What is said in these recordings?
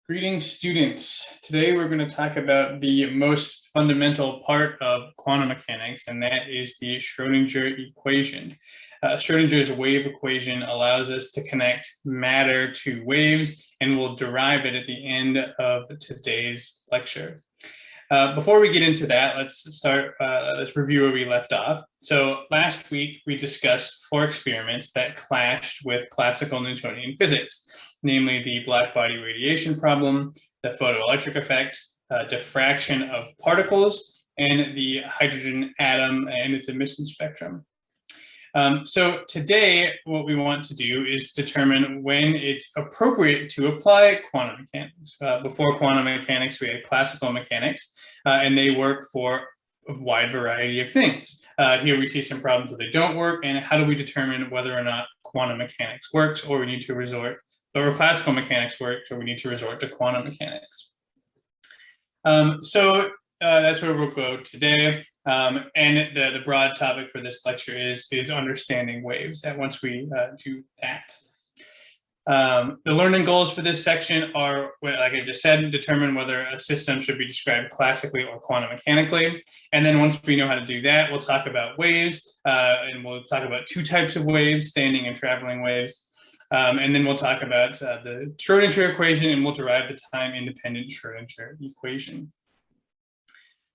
Greetings, students. Today we're going to talk about the most fundamental part of quantum mechanics, and that is the Schrödinger equation. Schrödinger's wave equation allows us to connect matter to waves, and we'll derive it at the end of today's lecture. Before we get into that, let's review where we left off. So last week we discussed 4 experiments that clashed with classical Newtonian physics, namely the black body radiation problem, the photoelectric effect, diffraction of particles, and the hydrogen atom and its emission spectrum. So today, what we want to do is determine when it's appropriate to apply quantum mechanics. Before quantum mechanics, we had classical mechanics, and they work for a wide variety of things. Here we see some problems where they don't work, and how do we determine whether or not quantum mechanics works, or we need to resort, or classical mechanics works, or we need to resort to quantum mechanics. That's where we'll go today. And the broad topic for this lecture is understanding waves. And once we do that, the learning goals for this section are, like I just said, determine whether a system should be described classically or quantum mechanically. And then once we know how to do that, we'll talk about waves, and we'll talk about 2 types of waves, standing and traveling waves. And then we'll talk about the Schrödinger equation, and we'll derive the time-independent Schrödinger equation.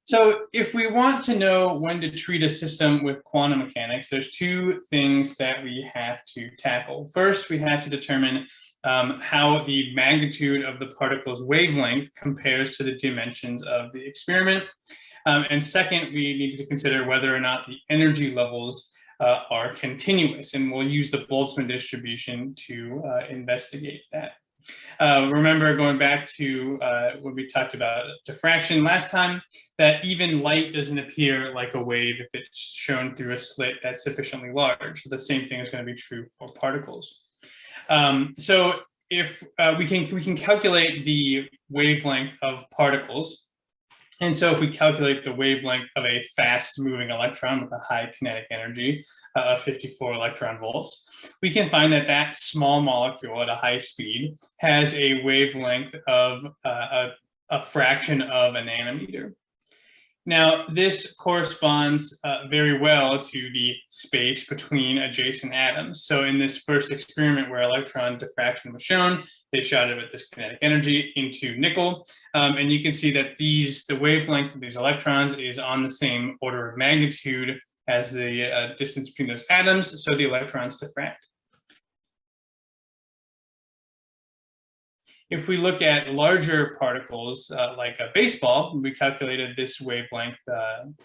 So if we want to know when to treat a system with quantum mechanics, there's 2 things that we have to tackle. First, we have to determine how the magnitude of the particle's wavelength compares to the dimensions of the experiment. And second, we need to consider whether or not the energy levels are continuous, and we'll use the Boltzmann distribution to investigate that. Remember, going back to when we talked about diffraction last time, that even light doesn't appear like a wave if it's shown through a slit that's sufficiently large. So the same thing is going to be true for particles. So if we can calculate the wavelength of particles. And so if we calculate the wavelength of a fast-moving electron with a high kinetic energy of 54 electron volts, we can find that that small molecule at a high speed has a wavelength of a fraction of a nanometer. Now, this corresponds very well to the space between adjacent atoms. So in this first experiment where electron diffraction was shown, they shot it with this kinetic energy into nickel. And you can see that the wavelength of these electrons is on the same order of magnitude as the distance between those atoms, so the electrons diffract. If we look at larger particles, like a baseball, we calculated this wavelength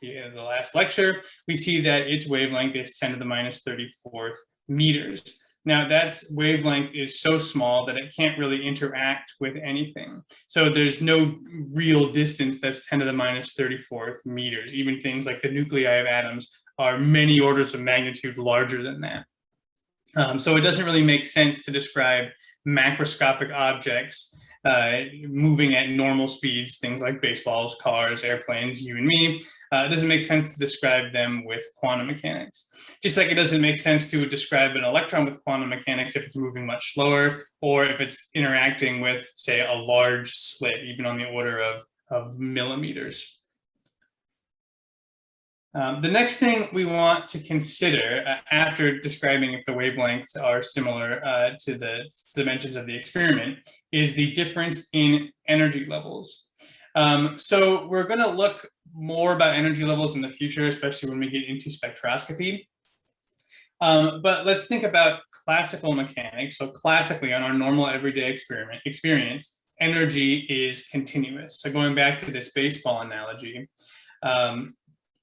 in the last lecture, we see that its wavelength is 10 to the minus 34th meters. Now, that wavelength is so small that it can't really interact with anything. So there's no real distance that's 10 to the minus 34th meters. Even things like the nuclei of atoms are many orders of magnitude larger than that. So it doesn't really make sense to describe macroscopic objects moving at normal speeds, things like baseballs, cars, airplanes, you and me. It doesn't make sense to describe them with quantum mechanics. Just like it doesn't make sense to describe an electron with quantum mechanics if it's moving much slower, or if it's interacting with, say, a large slit, even on the order of millimeters. The next thing we want to consider after describing if the wavelengths are similar to the dimensions of the experiment is the difference in energy levels. So we're going to look more about energy levels in the future, especially when we get into spectroscopy. But let's think about classical mechanics. So classically, on our normal everyday experience, energy is continuous. So going back to this baseball analogy,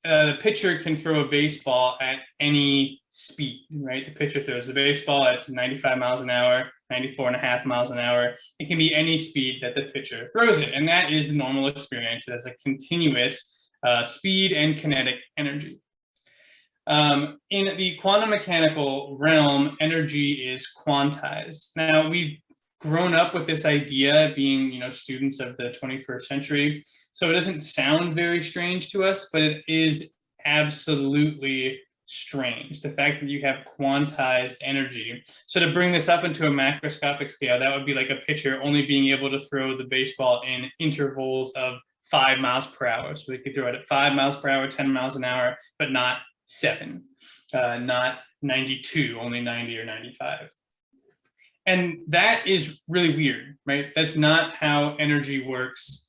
the pitcher can throw a baseball at any speed, right? The pitcher throws the baseball at 95 miles an hour, 94.5 miles an hour. It can be any speed that the pitcher throws it. And that is the normal experience as a continuous speed and kinetic energy. In the quantum mechanical realm, energy is quantized. Now, we've grown up with this idea being, students of the 21st century. So it doesn't sound very strange to us, but it is absolutely strange, the fact that you have quantized energy. So to bring this up into a macroscopic scale, that would be like a pitcher only being able to throw the baseball in intervals of 5 miles per hour. So they could throw it at 5 miles per hour, 10 miles an hour, but not 7, not 92, only 90 or 95. And that is really weird, right? That's not how energy works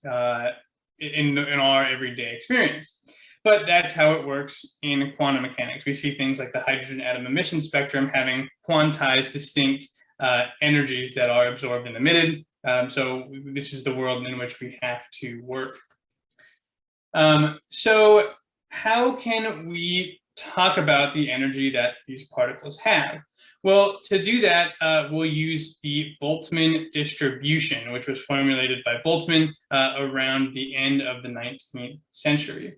in our everyday experience. But that's how it works in quantum mechanics. We see things like the hydrogen atom emission spectrum having quantized distinct energies that are absorbed and emitted. So this is the world in which we have to work. So how can we talk about the energy that these particles have? Well, to do that, we'll use the Boltzmann distribution, which was formulated by Boltzmann around the end of the 19th century.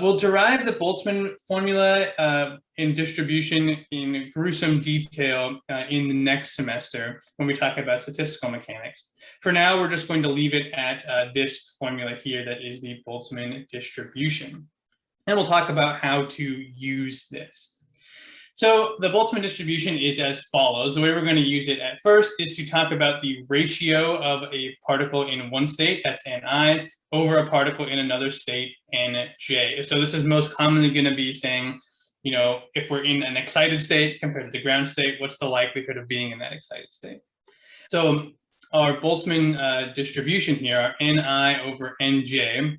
We'll derive the Boltzmann formula in distribution in gruesome detail in the next semester when we talk about statistical mechanics. For now, we're just going to leave it at this formula here that is the Boltzmann distribution. And we'll talk about how to use this. So the Boltzmann distribution is as follows. The way we're going to use it at first is to talk about the ratio of a particle in one state, that's Ni, over a particle in another state, Nj. So this is most commonly going to be saying, you know, if we're in an excited state compared to the ground state, what's the likelihood of being in that excited state? So our Boltzmann distribution here, our Ni over Nj,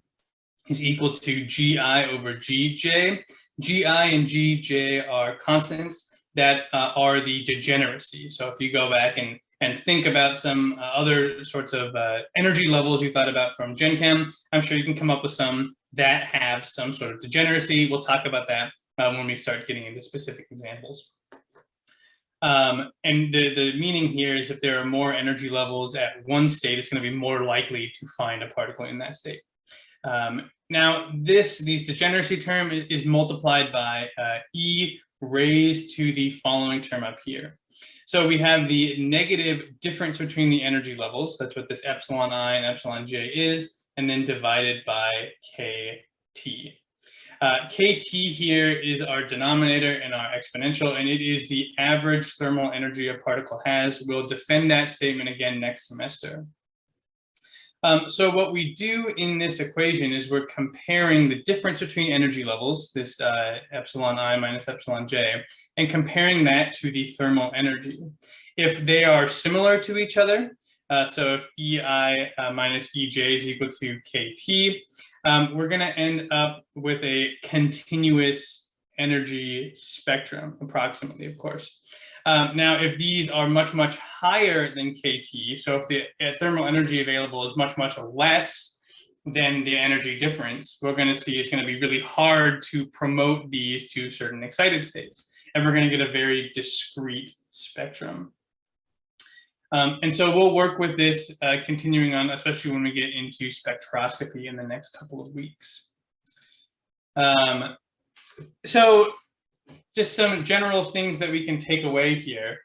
is equal to Gi over Gj. Gi and Gj are constants that are the degeneracy. So if you go back and think about some other sorts of energy levels you thought about from Gen Chem, I'm sure you can come up with some that have some sort of degeneracy. We'll talk about that when we start getting into specific examples. And the meaning here is if there are more energy levels at one state, it's going to be more likely to find a particle in that state. Now, these degeneracy term is multiplied by E raised to the following term up here. So we have the negative difference between the energy levels. That's what this epsilon I and epsilon j is, and then divided by KT. KT here is our denominator and our exponential, and it is the average thermal energy a particle has. We'll defend that statement again next semester. So what we do in this equation is we're comparing the difference between energy levels, this epsilon I minus epsilon j, and comparing that to the thermal energy. If they are similar to each other, so if EI minus EJ is equal to KT, we're going to end up with a continuous energy spectrum, approximately, of course. Now, if these are much, much higher than KT, so if the thermal energy available is much, much less than the energy difference, we're going to see it's going to be really hard to promote these to certain excited states. And we're going to get a very discrete spectrum. And so we'll work with this continuing on, especially when we get into spectroscopy in the next couple of weeks. So just some general things that we can take away here.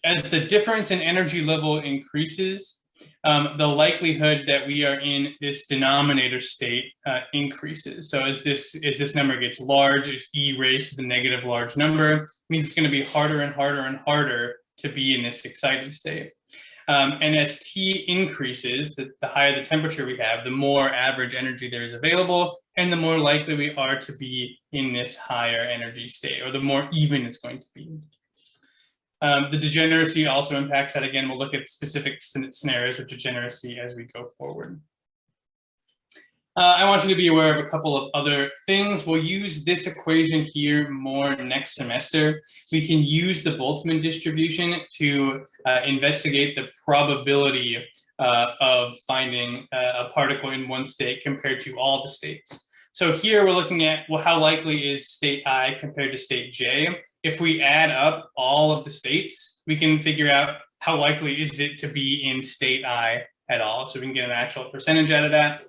As the difference in energy level increases, the likelihood that we are in this denominator state increases. So as this number gets large, as E raised to the negative large number, means it's going to be harder and harder and harder to be in this excited state. And as T increases, the higher the temperature we have, the more average energy there is available, and the more likely we are to be in this higher energy state, or the more even it's going to be. The degeneracy also impacts that. Again, we'll look at specific scenarios of degeneracy as we go forward. I want you to be aware of a couple of other things. We'll use this equation here more next semester. We can use the Boltzmann distribution to investigate the probability of finding a particle in one state compared to all the states. So here we're looking at, well, how likely is state I compared to state J? If we add up all of the states, we can figure out how likely is it to be in state I at all. So we can get an actual percentage out of that.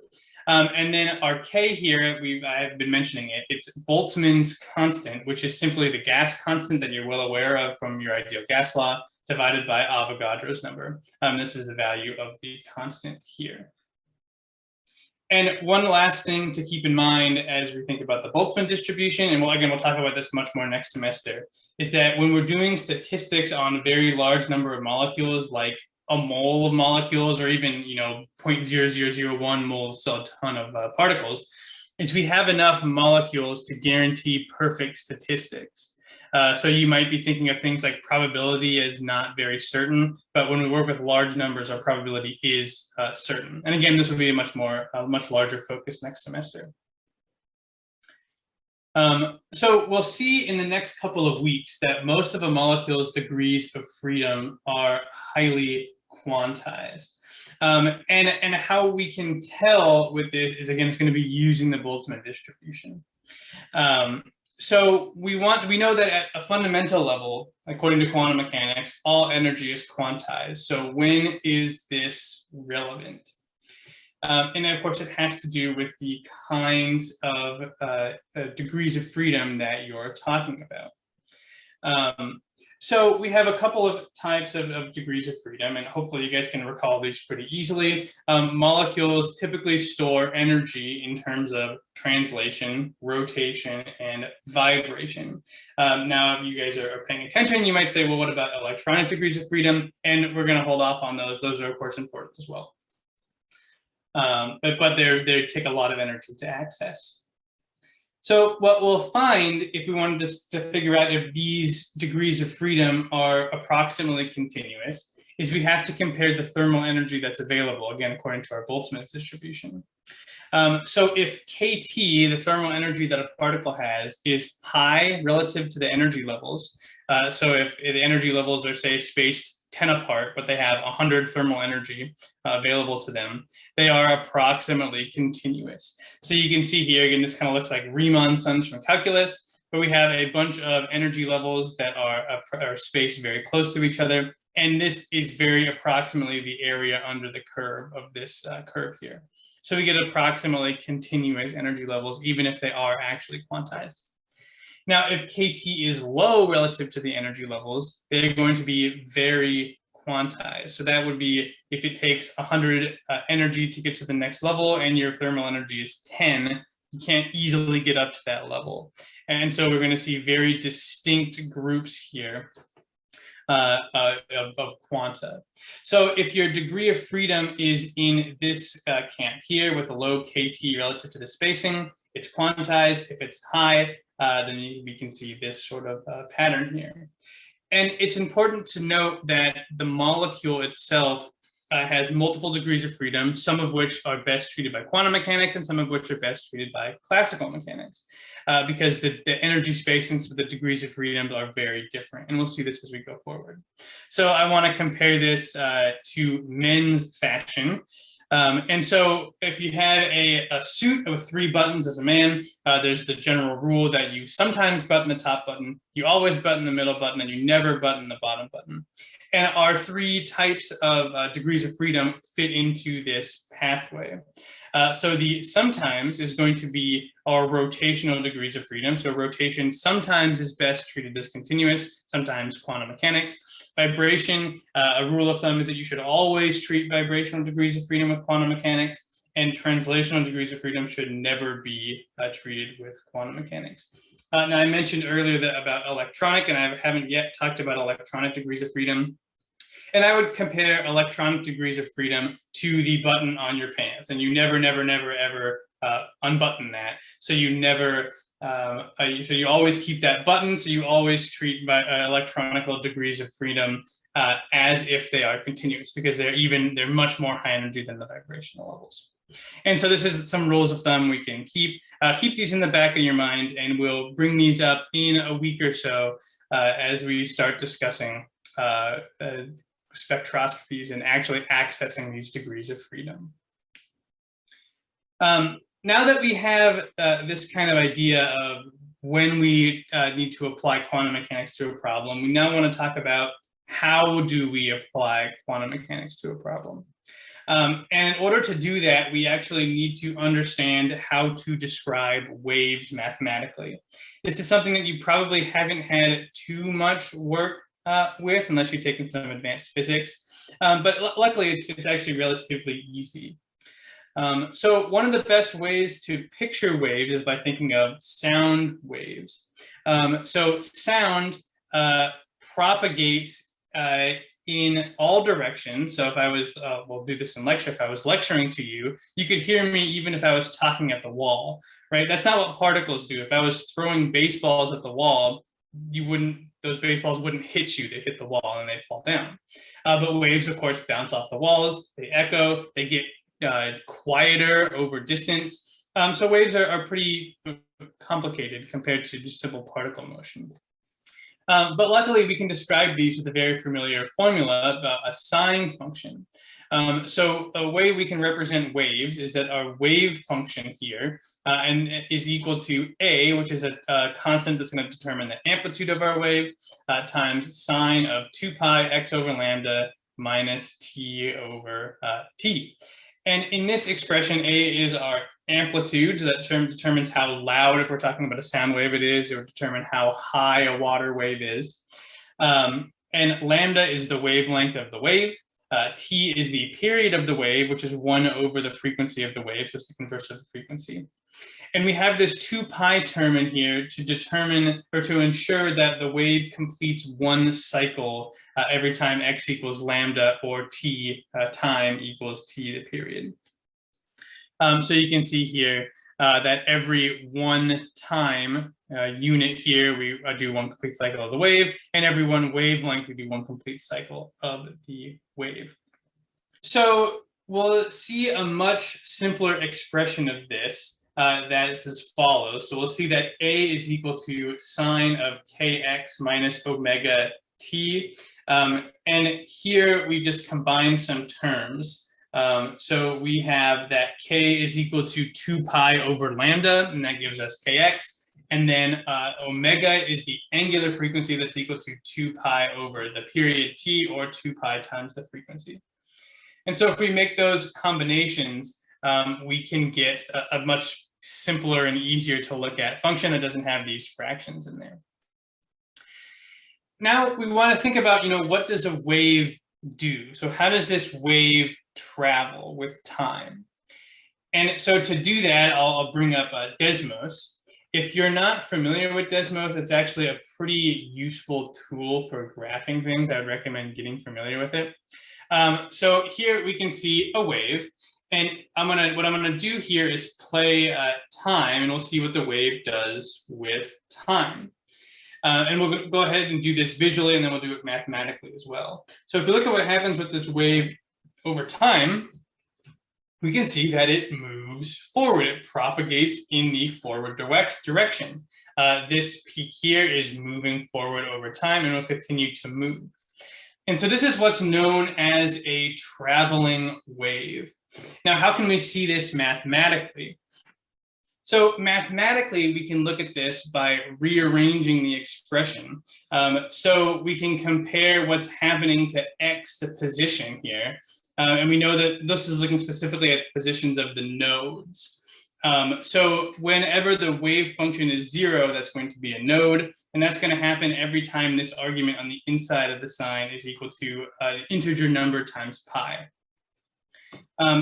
And then our K here, I've been mentioning it, it's Boltzmann's constant, which is simply the gas constant that you're well aware of from your ideal gas law, divided by Avogadro's number. This is the value of the constant here. And one last thing to keep in mind as we think about the Boltzmann distribution, and we'll talk about this much more next semester, is that when we're doing statistics on a very large number of molecules, like a mole of molecules, or even 0.0001 moles, so a ton of particles, is we have enough molecules to guarantee perfect statistics. So you might be thinking of things like probability as not very certain, but when we work with large numbers, our probability is certain. And again, this will be a much larger focus next semester. So we'll see in the next couple of weeks that most of a molecule's degrees of freedom are highly quantized. And how we can tell with this is, again, it's going to be using the Boltzmann distribution. So we know that at a fundamental level, according to quantum mechanics, all energy is quantized. So when is this relevant? And of course, it has to do with the kinds of degrees of freedom that you're talking about. So we have a couple of types of degrees of freedom, and hopefully you guys can recall these pretty easily. Molecules typically store energy in terms of translation, rotation, and vibration. Now, if you guys are paying attention, you might say, well, what about electronic degrees of freedom? And we're going to hold off on those. Those are, of course, important as well. But they take a lot of energy to access. So what we'll find, if we wanted to figure out if these degrees of freedom are approximately continuous, is we have to compare the thermal energy that's available, again, according to our Boltzmann distribution. So if kT, the thermal energy that a particle has, is high relative to the energy levels, so if the energy levels are, say, spaced 10 apart, but they have 100 thermal energy available to them, they are approximately continuous. So you can see here, again, this kind of looks like Riemann sums from calculus, but we have a bunch of energy levels that are spaced very close to each other. And this is very approximately the area under the curve of this curve here. So we get approximately continuous energy levels, even if they are actually quantized. Now, if kT is low relative to the energy levels, they're going to be very quantized. So that would be if it takes 100 energy to get to the next level and your thermal energy is 10, you can't easily get up to that level. And so we're going to see very distinct groups here of quanta. So if your degree of freedom is in this camp here with a low kT relative to the spacing, it's quantized. If it's high, then we can see this sort of pattern here. And it's important to note that the molecule itself has multiple degrees of freedom, some of which are best treated by quantum mechanics and some of which are best treated by classical mechanics, because the energy spacings for the degrees of freedom are very different. And we'll see this as we go forward. So I want to compare this to men's fashion. And so if you had a suit with 3 buttons as a man, there's the general rule that you sometimes button the top button, you always button the middle button, and you never button the bottom button. And our 3 types of degrees of freedom fit into this pathway. So the sometimes is going to be our rotational degrees of freedom. So rotation sometimes is best treated as continuous, sometimes quantum mechanics. Vibration, a rule of thumb is that you should always treat vibrational degrees of freedom with quantum mechanics, and translational degrees of freedom should never be treated with quantum mechanics. Now, I mentioned earlier that about electronic, and I haven't yet talked about electronic degrees of freedom. And I would compare electronic degrees of freedom to the button on your pants, and you never, never, never, ever unbutton that. So you never, so you always keep that button. So you always treat electronical degrees of freedom as if they are continuous, because they're much more high energy than the vibrational levels. And so this is some rules of thumb we can keep. Keep these in the back of your mind, and we'll bring these up in a week or so as we start discussing spectroscopies and actually accessing these degrees of freedom. Now that we have this kind of idea of when we need to apply quantum mechanics to a problem, we now want to talk about how do we apply quantum mechanics to a problem. And in order to do that, we actually need to understand how to describe waves mathematically. This is something that you probably haven't had too much work with, unless you've taken some advanced physics. But luckily, it's actually relatively easy. So one of the best ways to picture waves is by thinking of sound waves. So sound propagates in all directions. So if I was, we'll do this in lecture, if I was lecturing to you, you could hear me even if I was talking at the wall, right? That's not what particles do. If I was throwing baseballs at the wall, those baseballs wouldn't hit you, they'd hit the wall and they'd fall down. But waves, of course, bounce off the walls, they echo, they get quieter over distance. So waves are pretty complicated compared to just simple particle motion. But luckily, we can describe these with a very familiar formula, a sine function. So a way we can represent waves is that our wave function here and is equal to a, which is a constant that's going to determine the amplitude of our wave, times sine of 2 pi x over lambda minus t over t. And in this expression, a is our amplitude. So that term determines how loud, if we're talking about a sound wave, it is. It would determine how high a water wave is. And lambda is the wavelength of the wave. T is the period of the wave, which is 1 over the frequency of the wave. So it's the inverse of the frequency. And we have this 2 pi term in here to determine or to ensure that the wave completes one cycle every time x equals lambda or t time equals t the period. So you can see here that every one time unit here, we do one complete cycle of the wave, and every one wavelength, we do one complete cycle of the wave. So we'll see a much simpler expression of this. That is as follows. So we'll see that a is equal to sine of kx minus omega t. And here we just combine some terms. So we have that k is equal to 2 pi over lambda, and that gives us kx. And then omega is the angular frequency that's equal to 2 pi over the period t, or 2 pi times the frequency. And so if we make those combinations, we can get a much simpler and easier to look at function that doesn't have these fractions in there. Now we want to think about, what does a wave do? So how does this wave travel with time? And so to do that, I'll bring up Desmos. If you're not familiar with Desmos, it's actually a pretty useful tool for graphing things. I would recommend getting familiar with it. So here we can see a wave. And what I'm gonna do here is play time, and we'll see what the wave does with time. And we'll go ahead and do this visually, and then we'll do it mathematically as well. So if you look at what happens with this wave over time, we can see that it moves forward. It propagates in the forward direction. This peak here is moving forward over time, and will continue to move. And so this is what's known as a traveling wave. Now, how can we see this mathematically? So mathematically, we can look at this by rearranging the expression. So we can compare what's happening to x, the position here. And we know that this is looking specifically at the positions of the nodes. So whenever the wave function is 0, that's going to be a node. And that's going to happen every time this argument on the inside of the sign is equal to an integer number times pi.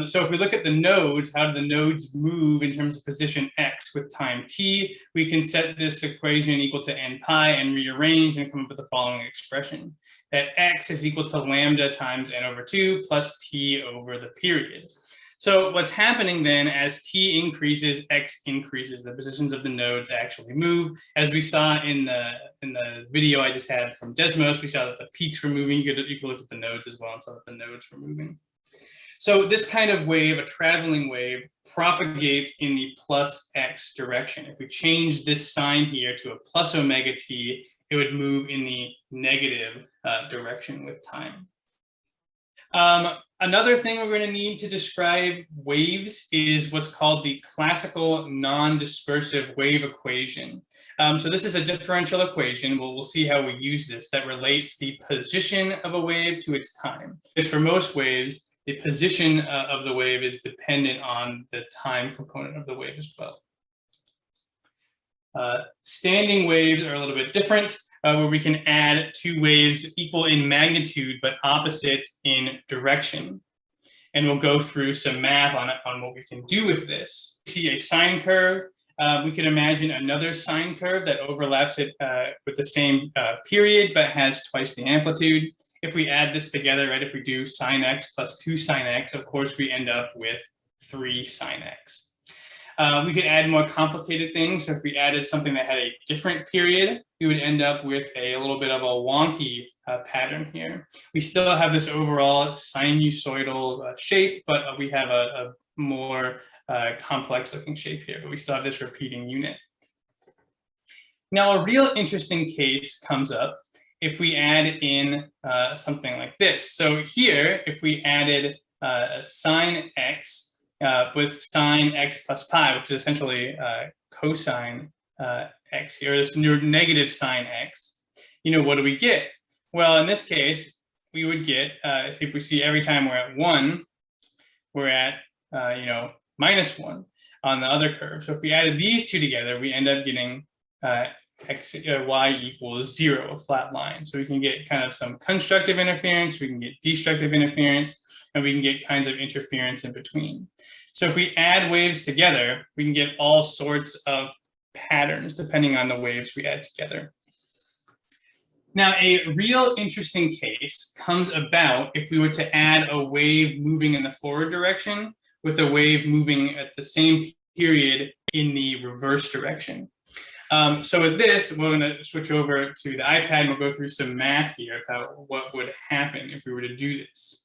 So if we look at the nodes, how do the nodes move in terms of position x with time t? We can set this equation equal to n pi and rearrange and come up with the following expression. That x is equal to lambda times n over 2 plus t over the period. So what's happening then, as t increases, x increases. The positions of the nodes actually move. As we saw in the video I just had from Desmos, we saw that the peaks were moving. You could look at the nodes as well and saw that the nodes were moving. So this kind of wave, a traveling wave, propagates in the plus x direction. If we change this sign here to a plus omega t, it would move in the negative direction with time. Another thing we're going to need to describe waves is what's called the classical non-dispersive wave equation. So this is a differential equation. We'll see how we use this, that relates the position of a wave to its time. Because for most waves, the position of the wave is dependent on the time component of the wave as well. Standing waves are a little bit different, where we can add two waves equal in magnitude but opposite in direction. and we'll go through some math on what we can do with this. See a sine curve. We can imagine another sine curve that overlaps it with the same period, but has twice the amplitude. If we add this together, right, if we do sine x plus 2 sine x, of course, we end up with 3 sine x. We could add more complicated things. So if we added something that had a different period, we would end up with a little bit of a wonky pattern here. We still have this overall sinusoidal shape, but we have a more complex looking shape here, but we still have this repeating unit. Now, a real interesting case comes up if we add in something like this. So here, if we added sine x with sine x plus pi, which is essentially cosine x here, this negative sine x, what do we get? Well, in this case, we would get, if we see every time we're at 1, we're at, minus 1 on the other curve. So if we added these two together, we end up getting y equals 0, a flat line. So we can get kind of some constructive interference, we can get destructive interference, and we can get kinds of interference in between. So if we add waves together, we can get all sorts of patterns depending on the waves we add together. Now, a real interesting case comes about if we were to add a wave moving in the forward direction with a wave moving at the same period in the reverse direction. So with this, we're going to switch over to the iPad and we'll go through some math here about what would happen if we were to do this.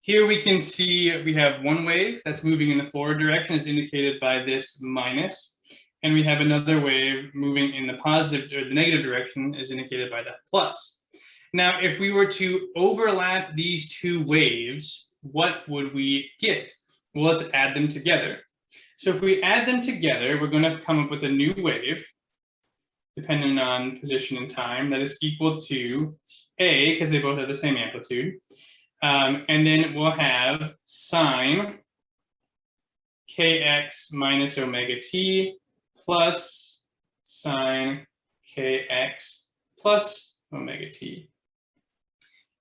Here we can see we have one wave that's moving in the forward direction as indicated by this minus, and we have another wave moving in the positive or the negative direction as indicated by that plus. Now, if we were to overlap these two waves, what would we get? Well, let's add them together. So if we add them together, we're going to come up with a new wave, depending on position and time, that is equal to A, because they both have the same amplitude. And then we'll have sine kx minus omega t plus sine kx plus omega t.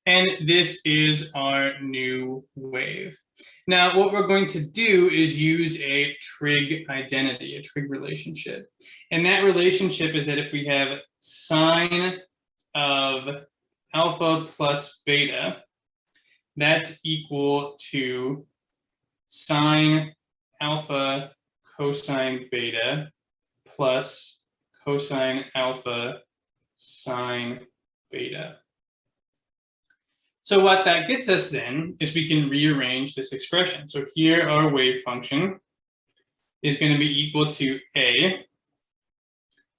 And this is our new wave. Now, what we're going to do is use a trig identity, a trig relationship. And that relationship is that if we have sine of alpha plus beta, that's equal to sine alpha cosine beta plus cosine alpha sine beta. So what that gets us then is we can rearrange this expression. So here our wave function is going to be equal to A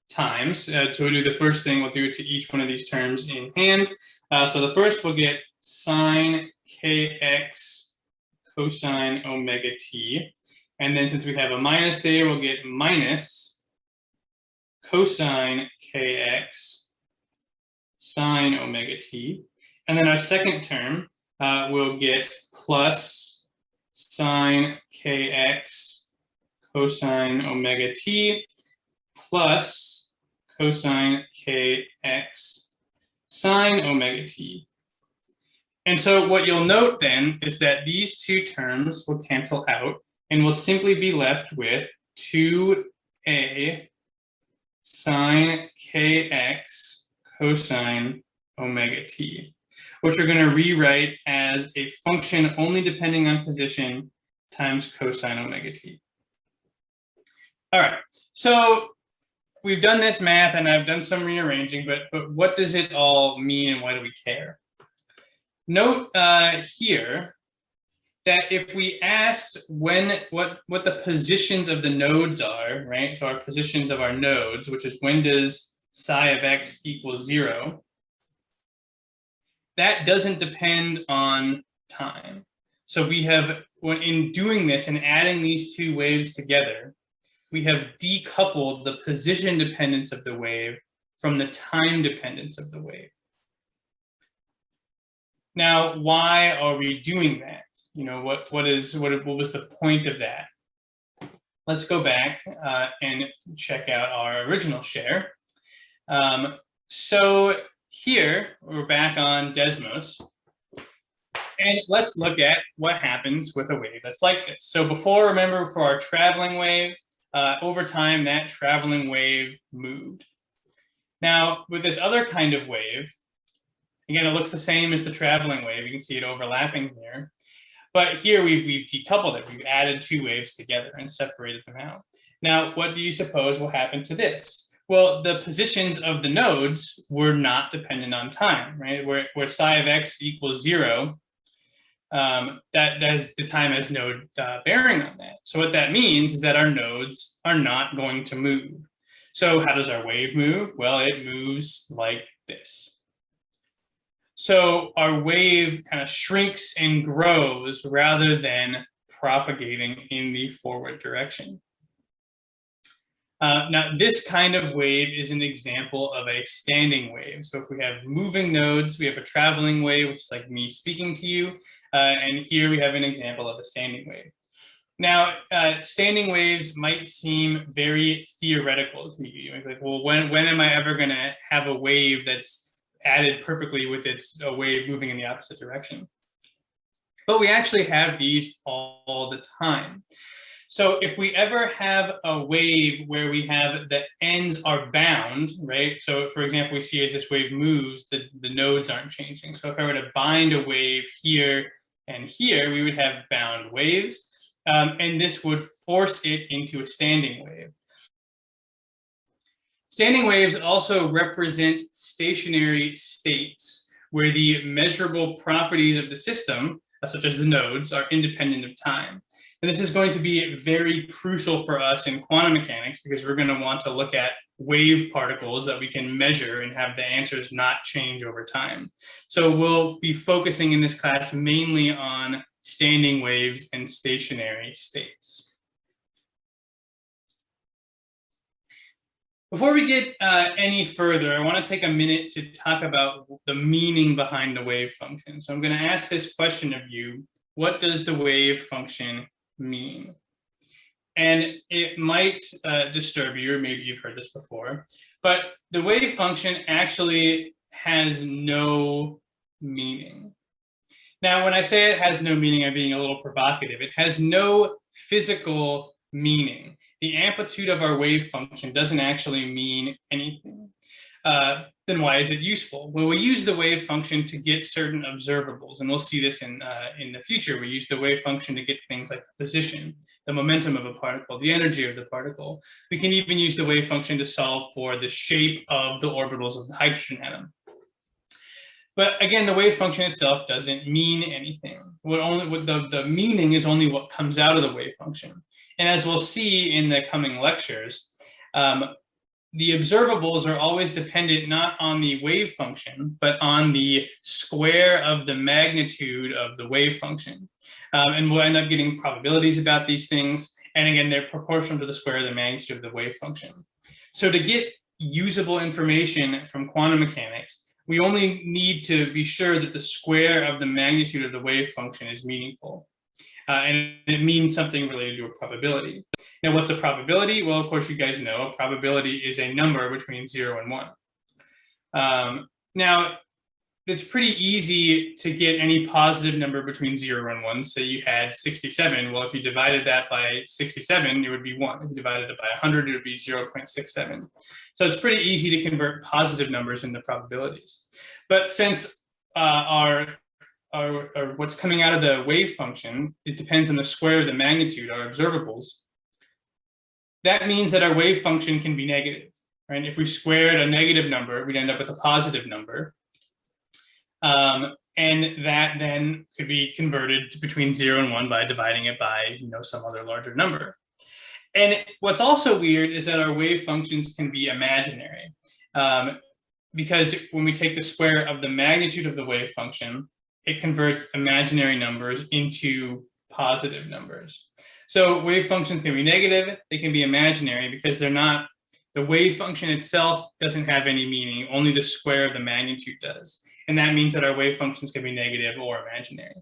times, so we'll do the first thing, we'll do it to each one of these terms in hand. So the first we'll get sine kx cosine omega t. And then since we have a minus there, we'll get minus cosine kx sine omega t. And then our second term, we'll get plus sine kx cosine omega t plus cosine kx sine omega t. And so what you'll note then is that these two terms will cancel out and we'll simply be left with 2a sine kx cosine omega t, which we're going to rewrite as a function only depending on position times cosine omega t. All right, so we've done this math and I've done some rearranging, but what does it all mean and why do we care? Note here that if we asked what the positions of the nodes are, right? So our positions of our nodes, which is when does psi of x equal 0, that doesn't depend on time. So we have, when in doing this and adding these two waves together, we have decoupled the position dependence of the wave from the time dependence of the wave. Now, why are we doing that? What was the point of that? Let's go back and check out our original share. So here we're back on Desmos. And let's look at what happens with a wave that's like this. So before, remember, for our traveling wave, over time, that traveling wave moved. Now, with this other kind of wave, again, it looks the same as the traveling wave. You can see it overlapping here. But here we've decoupled it. We've added two waves together and separated them out. Now, what do you suppose will happen to this? Well, the positions of the nodes were not dependent on time, right? Where psi of x equals 0, that is, the time has no bearing on that. So what that means is that our nodes are not going to move. So how does our wave move? Well, it moves like this. So our wave kind of shrinks and grows rather than propagating in the forward direction. Now, this kind of wave is an example of a standing wave. So if we have moving nodes, we have a traveling wave, which is like me speaking to you. And here we have an example of a standing wave. Now, standing waves might seem very theoretical to you. Like, well, when am I ever going to have a wave that's added perfectly with its wave moving in the opposite direction? But we actually have these all the time. So if we ever have a wave where we have the ends are bound, right? So for example, we see as this wave moves, the nodes aren't changing. So if I were to bind a wave here and here, we would have bound waves. And this would force it into a standing wave. Standing waves also represent stationary states where the measurable properties of the system, such as the nodes, are independent of time. And this is going to be very crucial for us in quantum mechanics because we're going to want to look at wave particles that we can measure and have the answers not change over time. So we'll be focusing in this class mainly on standing waves and stationary states. Before we get any further, I want to take a minute to talk about the meaning behind the wave function. So I'm going to ask this question of you: what does the wave function mean? And it might disturb you, or maybe you've heard this before, but the wave function actually has no meaning. Now, when I say it has no meaning, I'm being a little provocative. It has no physical meaning. The amplitude of our wave function doesn't actually mean anything. Then why is it useful? Well, we use the wave function to get certain observables, and we'll see this in the future. We use the wave function to get things like the position, the momentum of a particle, the energy of the particle. We can even use the wave function to solve for the shape of the orbitals of the hydrogen atom. But again, the wave function itself doesn't mean anything. The meaning is only what comes out of the wave function. And as we'll see in the coming lectures, the observables are always dependent not on the wave function, but on the square of the magnitude of the wave function. And we'll end up getting probabilities about these things. And again, they're proportional to the square of the magnitude of the wave function. So to get usable information from quantum mechanics, we only need to be sure that the square of the magnitude of the wave function is meaningful. And it means something related to a probability. Now, what's a probability? Well, of course, you guys know a probability is a number between 0 and 1. Now, it's pretty easy to get any positive number between 0 and 1. Say you had 67. Well, if you divided that by 67, it would be 1. If you divided it by 100, it would be 0.67. So it's pretty easy to convert positive numbers into probabilities. But since what's coming out of the wave function, it depends on the square of the magnitude, our observables, that means that our wave function can be negative, right? If we squared a negative number, we'd end up with a positive number. And that then could be converted to between 0 and 1 by dividing it by, some other larger number. And what's also weird is that our wave functions can be imaginary, because when we take the square of the magnitude of the wave function, it converts imaginary numbers into positive numbers. So wave functions can be negative, they can be imaginary because they're not, the wave function itself doesn't have any meaning, only the square of the magnitude does. And that means that our wave functions can be negative or imaginary.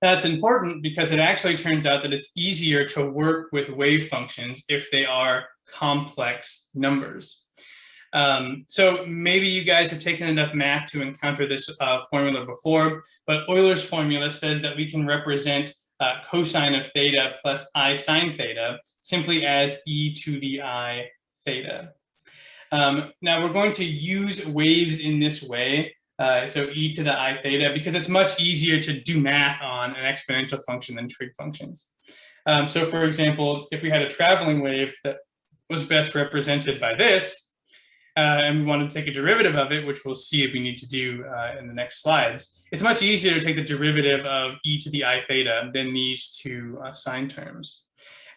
That's important because it actually turns out that it's easier to work with wave functions if they are complex numbers. So maybe you guys have taken enough math to encounter this formula before, but Euler's formula says that we can represent cosine of theta plus I sine theta simply as e to the I theta. Now we're going to use waves in this way, so e to the I theta, because it's much easier to do math on an exponential function than trig functions. So for example, if we had a traveling wave that was best represented by this, and we want to take a derivative of it, which we'll see if we need to do in the next slides, it's much easier to take the derivative of e to the I theta than these two sine terms.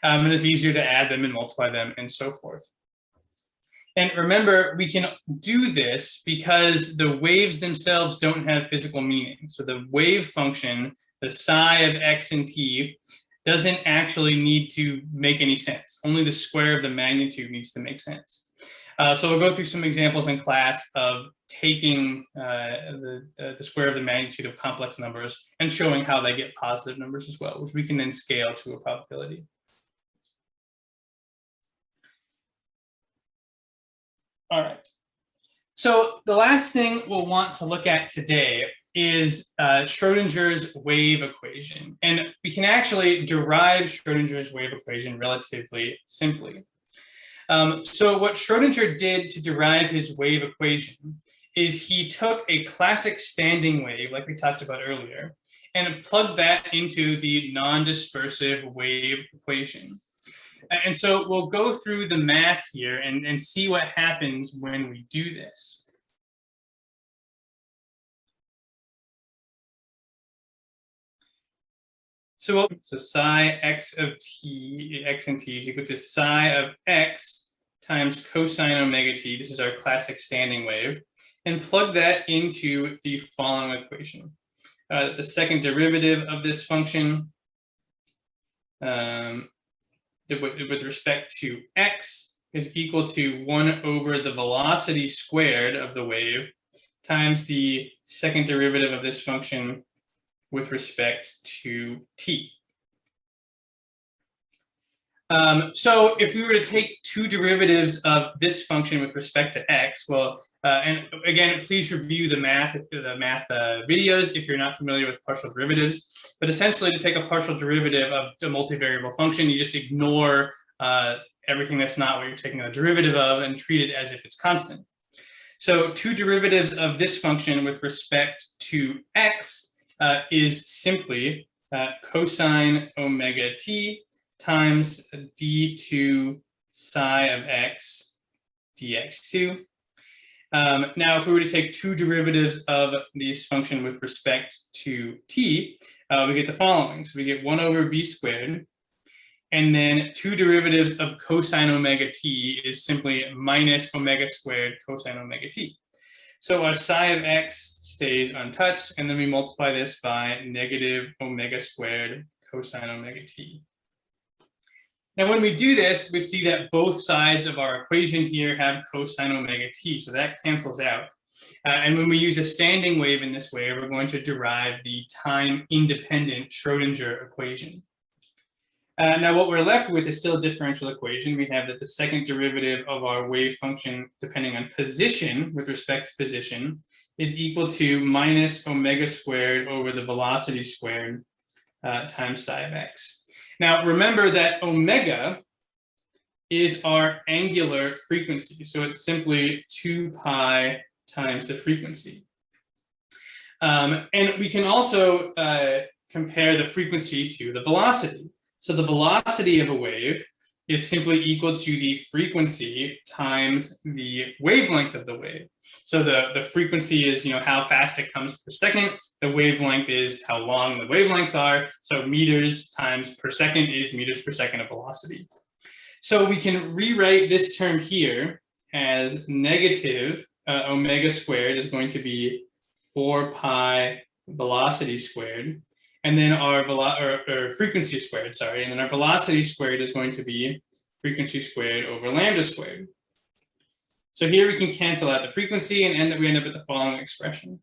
And it's easier to add them and multiply them and so forth. And remember, we can do this because the waves themselves don't have physical meaning. So the wave function, the psi of x and t, doesn't actually need to make any sense. Only the square of the magnitude needs to make sense. So we'll go through some examples in class of taking the square of the magnitude of complex numbers and showing how they get positive numbers as well, which we can then scale to a probability. All right. So the last thing we'll want to look at today is Schrödinger's wave equation. And we can actually derive Schrödinger's wave equation relatively simply. So what Schrödinger did to derive his wave equation is he took a classic standing wave, like we talked about earlier, and plugged that into the non-dispersive wave equation. And so we'll go through the math here and see what happens when we do this. So psi x of t, x and t is equal to psi of x times cosine omega t. This is our classic standing wave. And plug that into the following equation. The second derivative of this function with respect to x is equal to 1 over the velocity squared of the wave times the second derivative of this function with respect to t. So if we were to take two derivatives of this function with respect to x, well, and again, please review the math videos if you're not familiar with partial derivatives. But essentially, to take a partial derivative of a multivariable function, you just ignore everything that's not what you're taking a derivative of and treat it as if it's constant. So two derivatives of this function with respect to x is simply cosine omega t times d2 psi of x dx2. Now, if we were to take two derivatives of this function with respect to t, we get the following. So we get 1 over v squared, and then two derivatives of cosine omega t is simply minus omega squared cosine omega t. So our psi of x stays untouched, and then we multiply this by negative omega squared cosine omega t. Now, when we do this, we see that both sides of our equation here have cosine omega t, so that cancels out. And when we use a standing wave in this way, we're going to derive the time-independent Schrödinger equation. Now, what we're left with is still a differential equation. We have that the second derivative of our wave function, depending on position, with respect to position, is equal to minus omega squared over the velocity squared times psi of x. Now, remember that omega is our angular frequency. So it's simply 2 pi times the frequency. And we can also compare the frequency to the velocity. So the velocity of a wave is simply equal to the frequency times the wavelength of the wave. So the frequency is, how fast it comes per second. The wavelength is how long the wavelengths are. So meters times per second is meters per second of velocity. So we can rewrite this term here as negative omega squared is going to be 4 pi velocity squared. And then our frequency squared, and then our velocity squared is going to be frequency squared over lambda squared. So here we can cancel out the frequency and we end up with the following expression.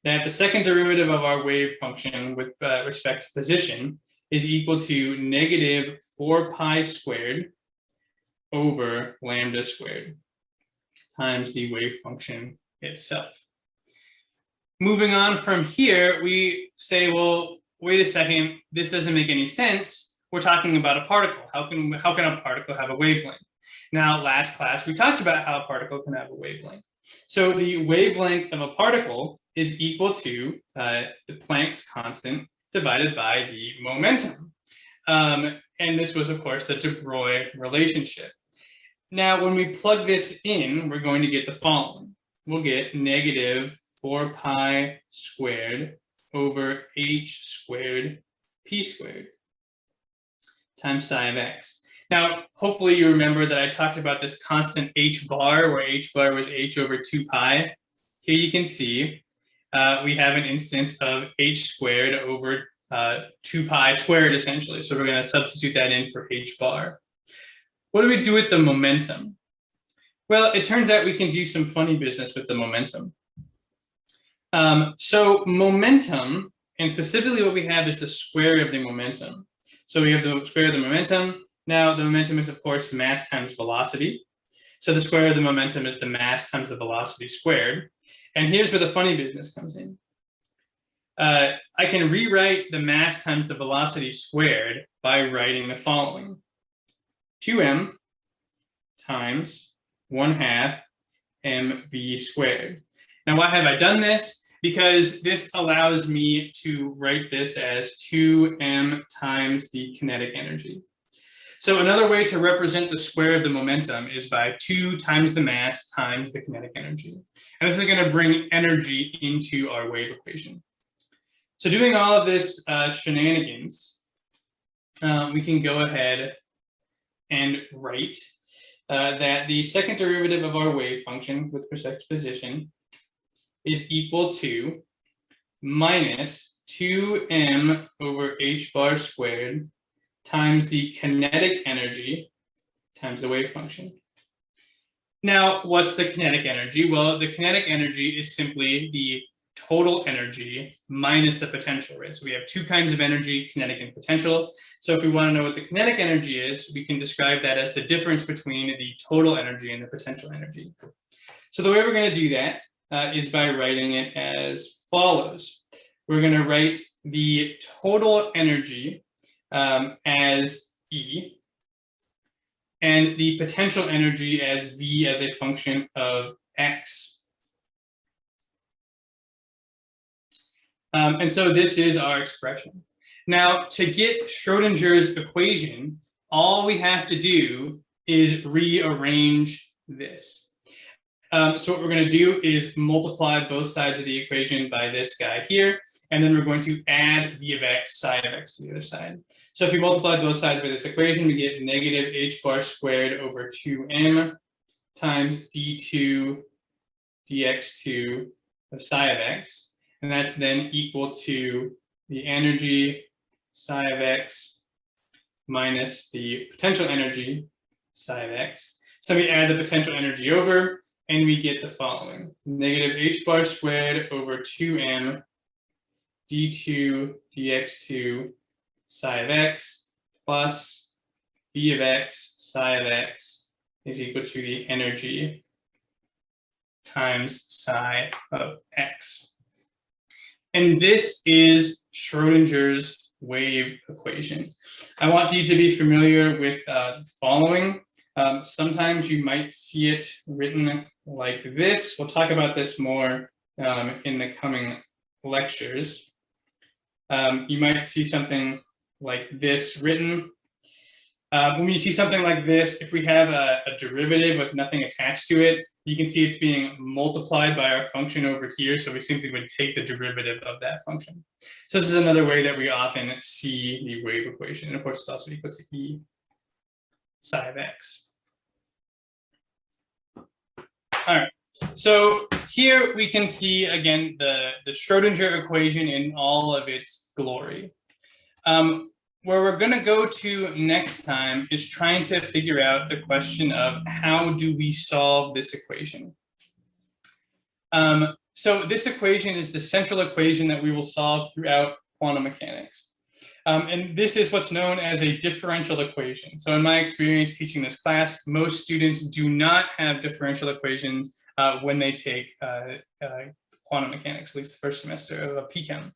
That the second derivative of our wave function with respect to position is equal to negative 4 pi squared over lambda squared. times the wave function itself. Moving on from here, we say, well, wait a second, this doesn't make any sense. We're talking about a particle. How can a particle have a wavelength? Now, last class, we talked about how a particle can have a wavelength. So the wavelength of a particle is equal to the Planck's constant divided by the momentum. And this was, of course, the de Broglie relationship. Now, when we plug this in, we're going to get the following. We'll get negative 4 pi squared over h squared p squared times psi of x. Now, hopefully you remember that I talked about this constant h bar, where h bar was h over 2 pi. Here you can see we have an instance of h squared over 2 pi squared, essentially. So we're going to substitute that in for h bar. What do we do with the momentum? Well, it turns out we can do some funny business with the momentum. So momentum, and specifically what we have is the square of the momentum. So we have the square of the momentum. Now the momentum is, of course, mass times velocity. So the square of the momentum is the mass times the velocity squared. And here's where the funny business comes in. I can rewrite the mass times the velocity squared by writing the following. 2m times 1/2 mv squared. Now, why have I done this? Because this allows me to write this as 2m times the kinetic energy. So another way to represent the square of the momentum is by 2 times the mass times the kinetic energy. And this is going to bring energy into our wave equation. So doing all of this shenanigans, we can go ahead and write that the second derivative of our wave function with respect to position is equal to minus 2m over h bar squared times the kinetic energy times the wave function. Now, what's the kinetic energy? Well, the kinetic energy is simply the total energy minus the potential, right? So we have two kinds of energy, kinetic and potential. So if we want to know what the kinetic energy is, we can describe that as the difference between the total energy and the potential energy. So the way we're going to do that is by writing it as follows. We're going to write the total energy as E, and the potential energy as V as a function of X. And so this is our expression. Now, to get Schrödinger's equation, all we have to do is rearrange this. So what we're going to do is multiply both sides of the equation by this guy here, and then we're going to add v of x, psi of x to the other side. So if we multiply both sides by this equation, we get negative h bar squared over 2m times d2 dx2 of psi of x. And that's then equal to the energy psi of x minus the potential energy psi of x. So we add the potential energy over, and we get the following. Negative h bar squared over 2m d2 dx2 psi of x plus v of x psi of x is equal to the energy times psi of x. And this is Schrödinger's wave equation. I want you to be familiar with the following. Sometimes you might see it written like this. We'll talk about this more in the coming lectures. You might see something like this written. When you see something like this, if we have a derivative with nothing attached to it, you can see it's being multiplied by our function over here. So we simply would take the derivative of that function. So this is another way that we often see the wave equation. And of course, it's also equal to E psi of x. All right. So here we can see, again, the Schrödinger equation in all of its glory. Where we're going to go to next time is trying to figure out the question of how do we solve this equation. So this equation is the central equation that we will solve throughout quantum mechanics. And this is what's known as a differential equation. So in my experience teaching this class, most students do not have differential equations when they take quantum mechanics, at least the first semester of a PChem.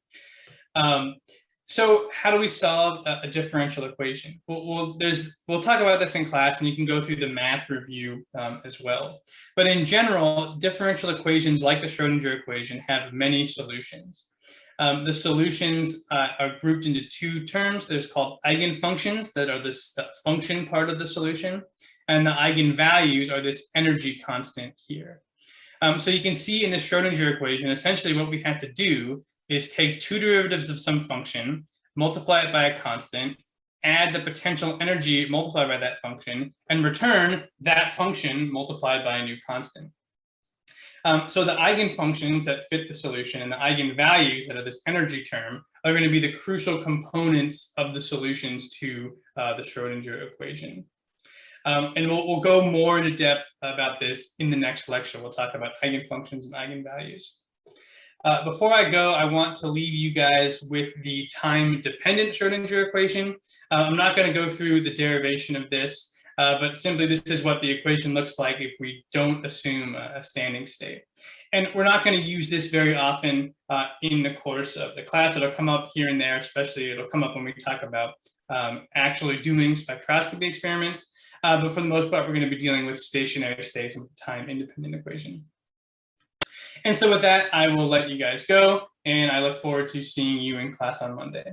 So how do we solve a differential equation? We'll talk about this in class, and you can go through the math review as well. But in general, differential equations like the Schrödinger equation have many solutions. The solutions are grouped into two terms. There's called eigenfunctions that are the function part of the solution, and the eigenvalues are this energy constant here. So you can see in the Schrödinger equation, essentially what we have to do is take two derivatives of some function, multiply it by a constant, add the potential energy multiplied by that function, and return that function multiplied by a new constant. So the eigenfunctions that fit the solution and the eigenvalues that are this energy term are going to be the crucial components of the solutions to the Schrödinger equation. And we'll go more into depth about this in the next lecture. We'll talk about eigenfunctions and eigenvalues. Before I go, I want to leave you guys with the time-dependent Schrödinger equation. I'm not going to go through the derivation of this, but simply this is what the equation looks like if we don't assume a standing state. And we're not going to use this very often in the course of the class. It'll come up here and there, especially it'll come up when we talk about actually doing spectroscopy experiments. But for the most part, we're going to be dealing with stationary states and with the time-independent equation. And so with that, I will let you guys go, and I look forward to seeing you in class on Monday.